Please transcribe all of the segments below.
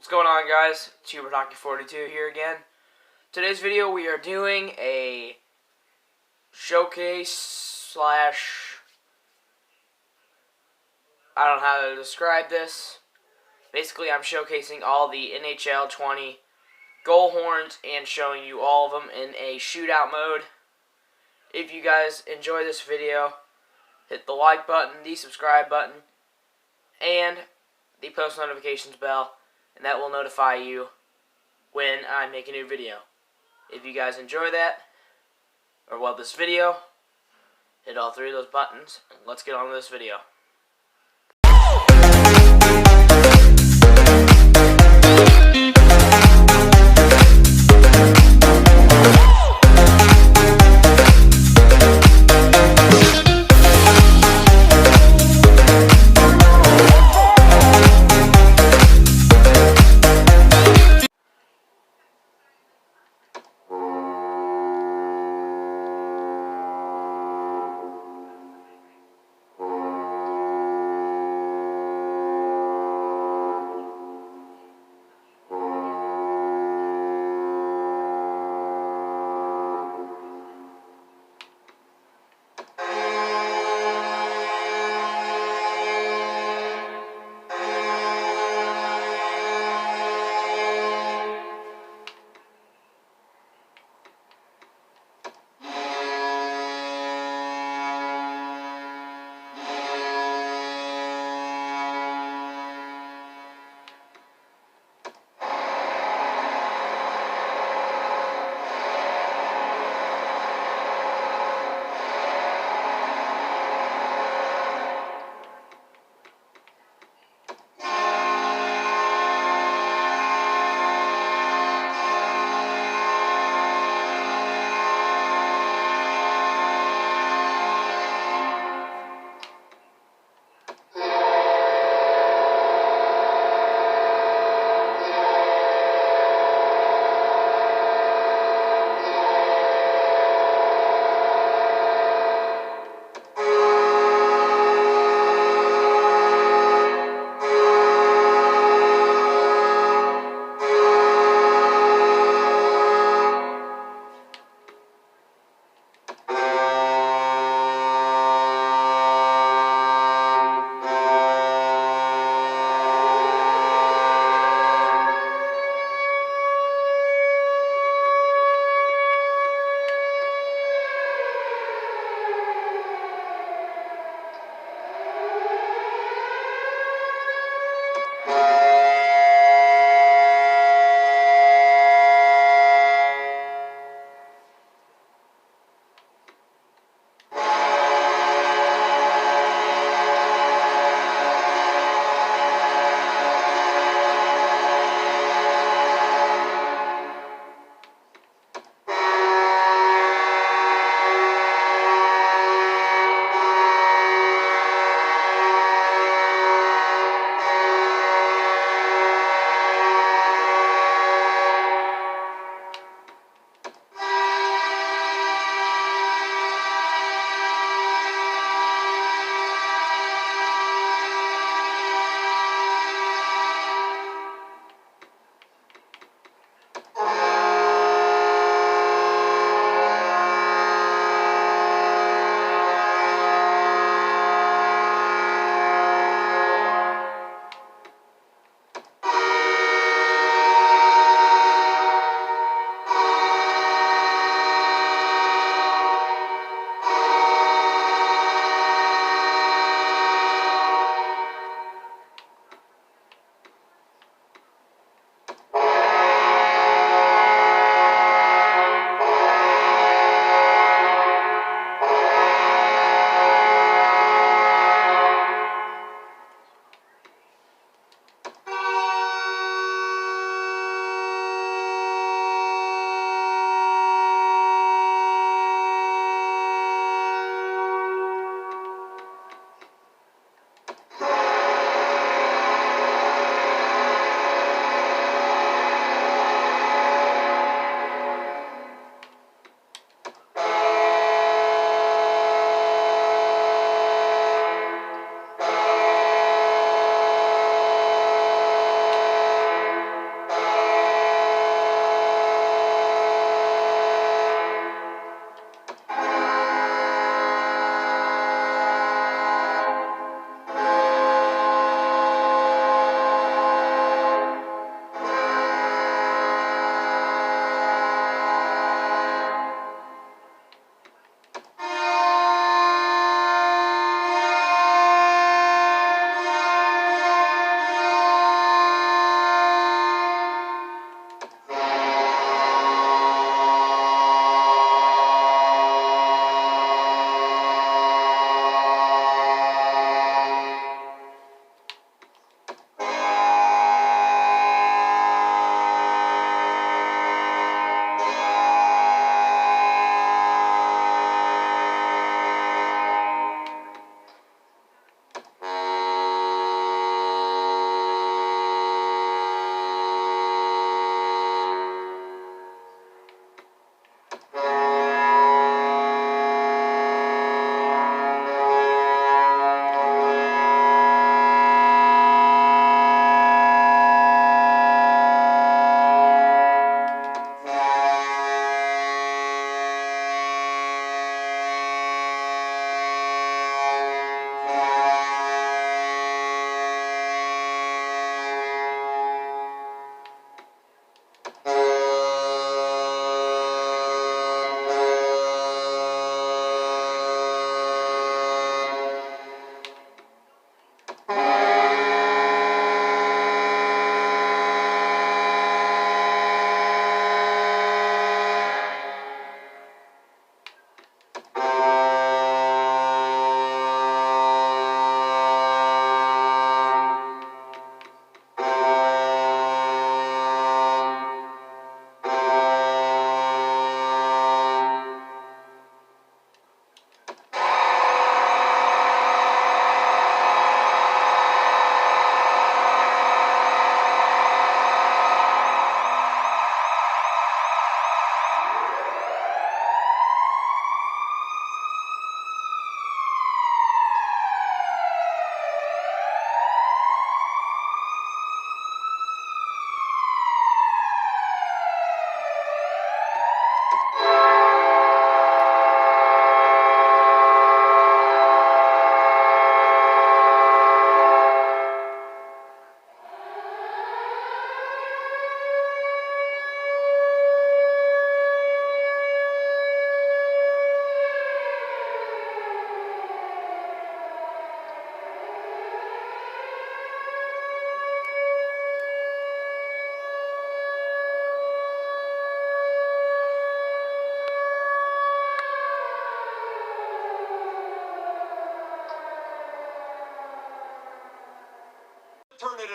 What's going on, guys? It's Hockey42 here again. Today's video we are doing a showcase slash, I don't know how to describe this. Basically, I'm showcasing all the NHL 20 goal horns and showing you all of them in a shootout mode. If you guys enjoy this video, hit the like button, the subscribe button, and the post notifications bell, and that will notify you when I make a new video. If you guys enjoy that, or this video, hit all three of those buttons, and let's get on with this video.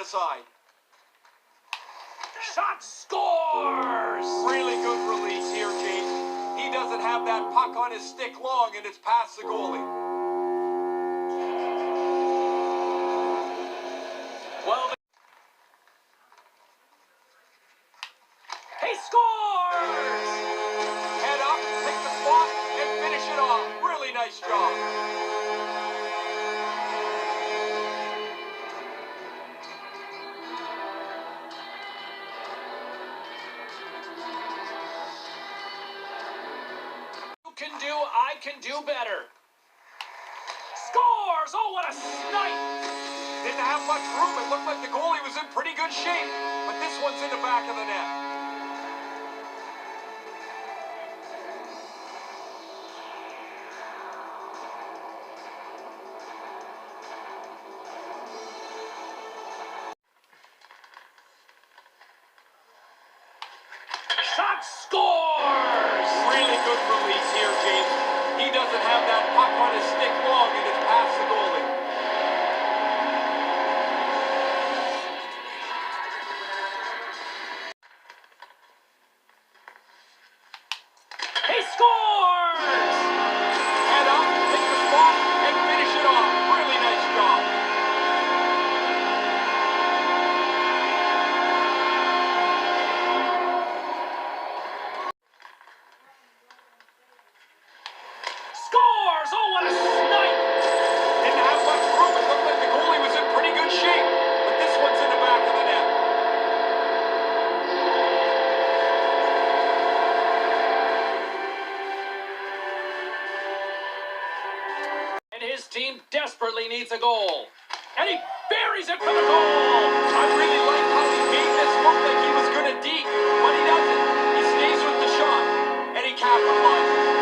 aside. Shot scores! Really good release here, James. He doesn't have that puck on his stick long, and it's past the goalie. Well, he scores! Head up, pick the spot, and finish it off. Really nice job. You can do, I can do better. Scores! Oh, what a snipe! Didn't have much room. It looked like the goalie was in pretty good shape, but this one's in the back of the net. Shot scores! Really good release here, James. He doesn't have that puck on his stick long, and it's past the goalie. He scores! Head up, pick the spot, and finish it off. Really nice job. Scores! Oh, what a snipe! Didn't have much room. It looked like the goalie was in pretty good shape, but this one's in the back of the net. And his team desperately needs a goal. And he buries it for the goal! I really like how he made this look like he was going to deke, but he doesn't. He stays with the shot, and he capitalizes.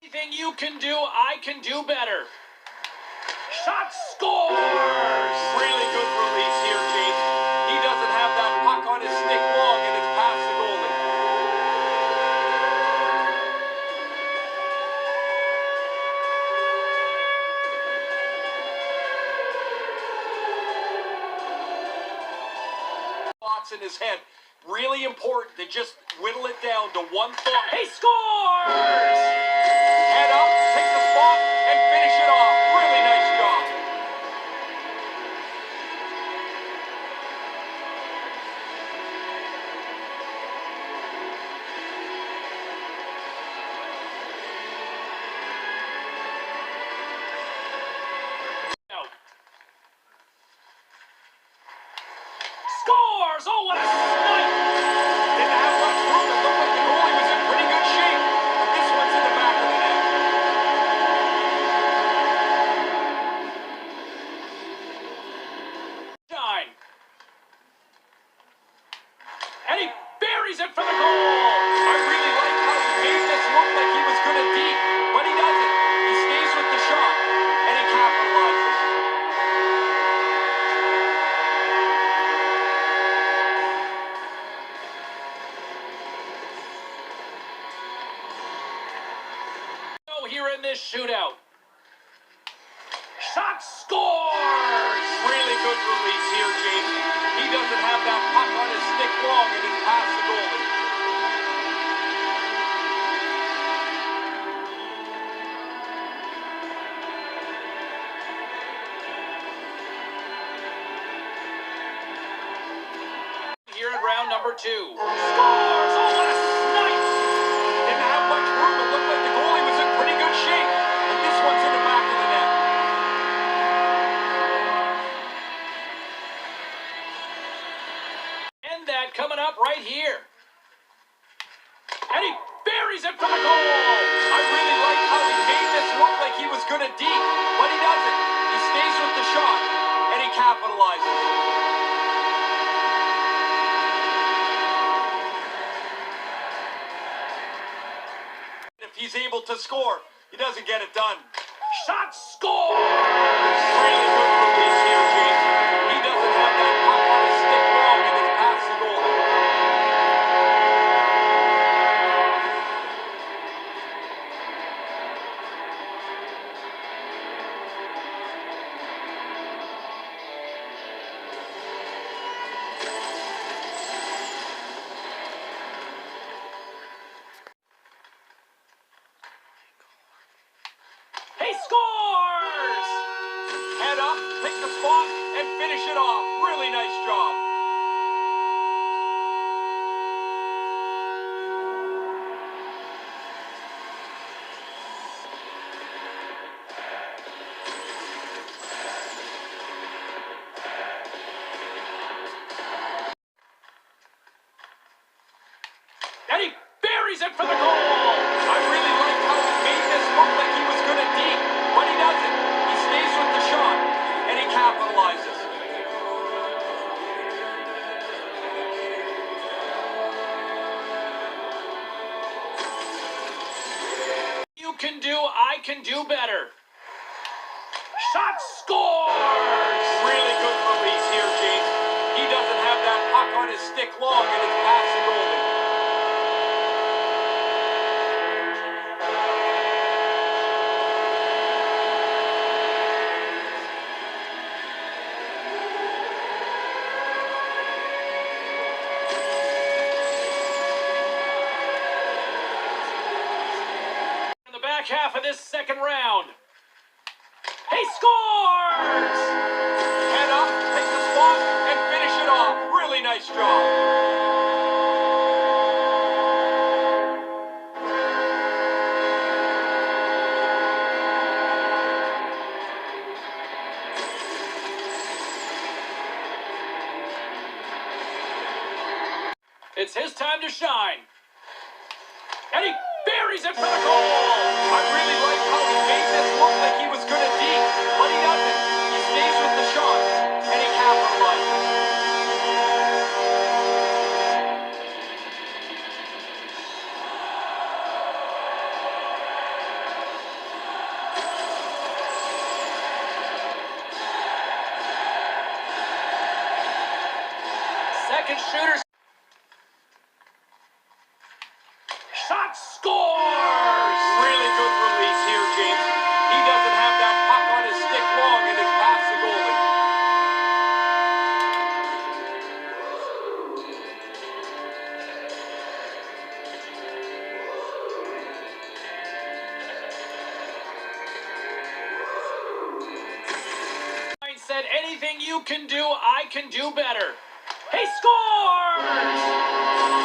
Anything you can do, I can do better. Shot scores! Really good release here, James. He doesn't have that puck on his stick long, and it's past the goalie. Thoughts in his head. Really important to just whittle it down to one thought. He scores! Head up, pick the spot, and finish it off. Really nice job. Out. Scores! Oh, what a snipe! Didn't have much room. It looked like the goalie was in pretty good shape, but this one's in the back of the net. Shine. And he buries it for the goal! I really like how he made this look like he was going to deke, but he doesn't. He stays with the shot, and he capitalizes. So here in this shootout. Shot scores! Really good release here, James. He doesn't have that puck on his stick long, and it's past the goalie. Here in round number 2. Scores! Oh, what a snipe! Didn't have much room. It looked like the goalie was in pretty good shape, but this one's in the back of the net. And that coming up right here. And he buries it for the goal! I really like how he made this look like he was going to deke, but he doesn't. He stays with the shot, and he capitalizes. If he's able to score, he doesn't get it done. Shot scores! Really good release here, James. He doesn't have that puck on his stick long, and it's past the goalie. you can do, I can do better. Shot scores! Really good release here, James. He doesn't have that puck on his stick long, and it's past the goalie. In the back half of this second round. He scores! Head up, take the spot, and finish it off. Really nice job. It's his time to shine. And he buries it for the goal! I really like how he made this look like he was going to deep, but he doesn't. He stays with the shot, and he capitalizes. Second shooter. Shot scores! Really good release here, James. He doesn't have that puck on his stick long, and it's past the goalie. Said anything you can do, I can do better. He scores!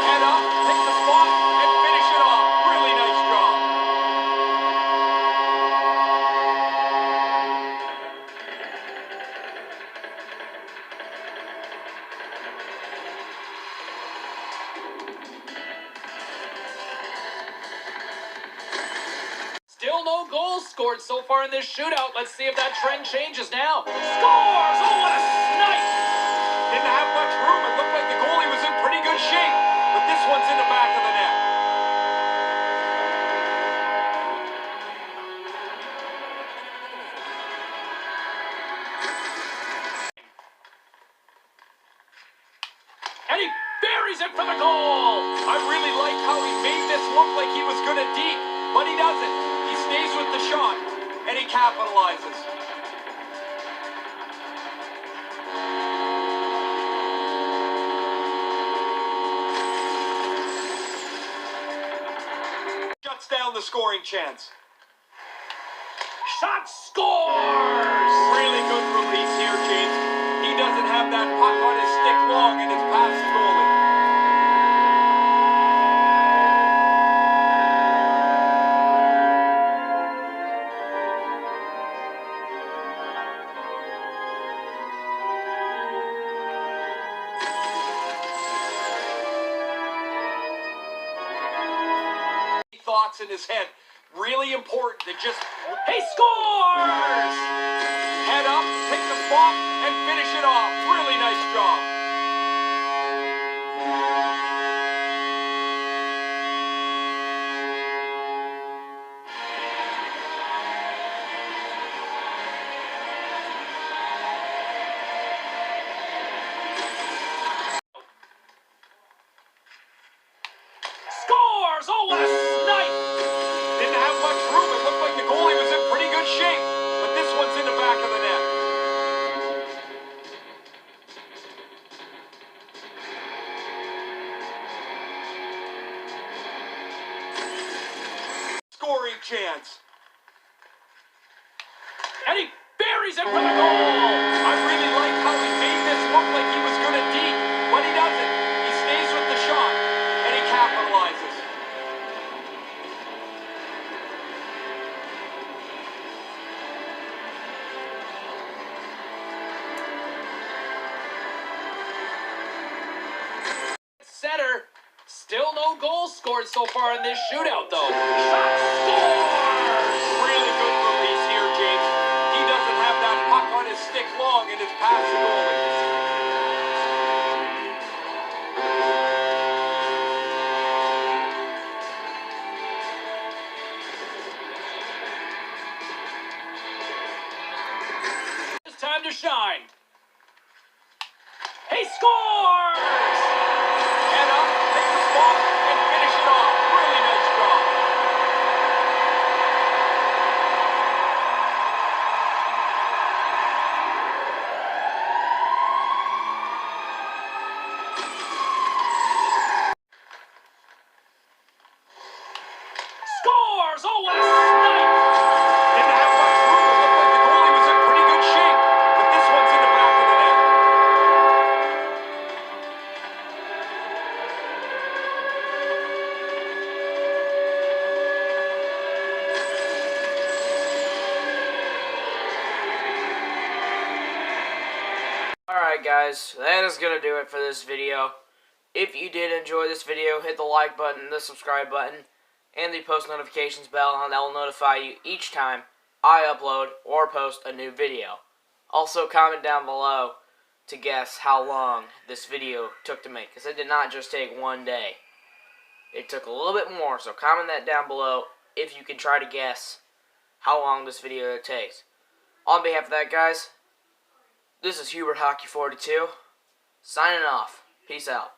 Head up, take the spot, and finish it off. Really nice job. Still no goals scored so far in this shootout. Let's see if that trend changes now. Scores! Oh, what a snipe! Didn't have much room. It looked like the goalie was in pretty good shape, but this one's in the back of the net. And he buries it for the goal! I really like how he made this look like he was going to deep, but he doesn't. He stays with the shot, and he capitalizes. Shuts down the scoring chance. Shot scores! Really good release here, James. He doesn't have that puck on his stick long, and it's past the goalie. Thoughts in his head. Really important to just... He scores! Head up, take the spot, and finish it off. Really nice job. Scores! Oh, what a snipe! Didn't have much room. It looked like the goalie was in pretty good shape, but this one's in the back of the net. Scoring chance. And he buries it for the goal! I really like how he made this look like he was going to deep, but he doesn't. He stays with the shot, and he capitalizes. Center. Still no goals scored so far in this shootout, though. Shot scores! Really good release here, James. He doesn't have that puck on his stick long, and it's past the goalie. line. He scores! Head up, take the spot, and finish it off. Really nice job. Scores! Oh, what a snipe! Didn't have much room. It looked like the goalie was in pretty good shape. But this one's in the back of the net. Alright guys, that is going to do it for this video. If you did enjoy this video, hit the like button, the subscribe button, and the post notifications bell, and that will notify you each time I upload or post a new video. Also, comment down below to guess how long this video took to make, because it did not just take one day. It took a little bit more, so comment that down below if you can try to guess how long this video takes. On behalf of that, guys, this is Hubert Hockey 42, signing off. Peace out.